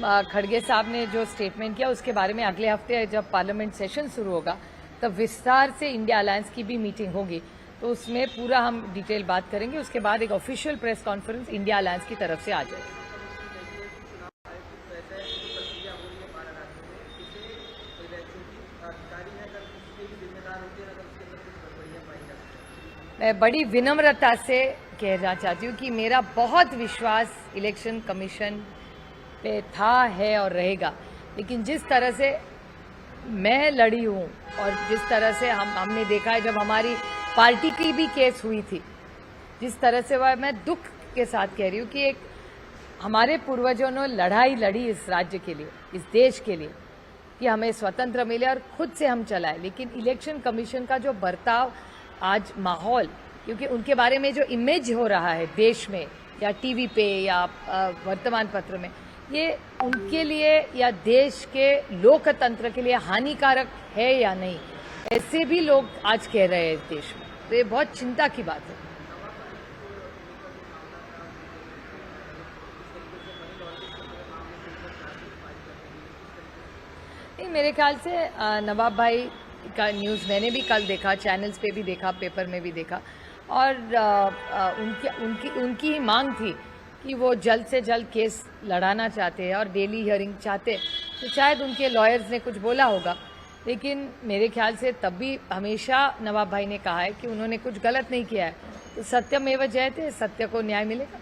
खड़गे साहब ने जो स्टेटमेंट किया उसके बारे में अगले हफ्ते जब पार्लियामेंट सेशन शुरू होगा तब विस्तार से इंडिया अलायंस की भी मीटिंग होगी, तो उसमें पूरा हम डिटेल बात करेंगे। उसके बाद एक official press conference India alliance की तरफ से आ जाएगी। मैं बड़ी विनम्रता से कहना चाहती हूँ कि मेरा बहुत विश्वास इलेक्शन कमीशन पे था, है और रहेगा, लेकिन जिस तरह से मैं लड़ी हूँ और जिस तरह से हमने देखा है जब हमारी पार्टी की भी केस हुई थी, जिस तरह से वह मैं दुख के साथ कह रही हूँ कि एक हमारे पूर्वजों ने लड़ाई लड़ी इस राज्य के लिए, इस देश के लिए, कि हमें स्वतंत्र मिले और खुद से हम चलाए, लेकिन इलेक्शन कमीशन का जो बर्ताव आज माहौल, क्योंकि उनके बारे में जो इमेज हो रहा है देश में या टीवी पे या वर्तमान पत्र में, ये उनके लिए या देश के लोकतंत्र के लिए हानिकारक है या नहीं, ऐसे भी लोग आज कह रहे हैं इस देश में। तो ये बहुत चिंता की बात है। नहीं, मेरे ख्याल से नवाब भाई का न्यूज़ मैंने भी कल देखा, चैनल्स पे भी देखा, पेपर में भी देखा, और उनकी ही मांग थी कि वो जल्द से जल्द केस लड़ाना चाहते हैं और डेली हियरिंग चाहते हैं, तो शायद उनके लॉयर्स ने कुछ बोला होगा, लेकिन मेरे ख्याल से तब भी हमेशा नवाब भाई ने कहा है कि उन्होंने कुछ गलत नहीं किया है, तो सत्यमेव जयते, सत्य को न्याय मिलेगा।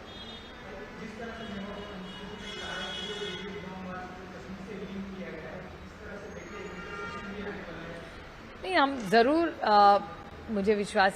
नहीं, हम ज़रूर, मुझे विश्वास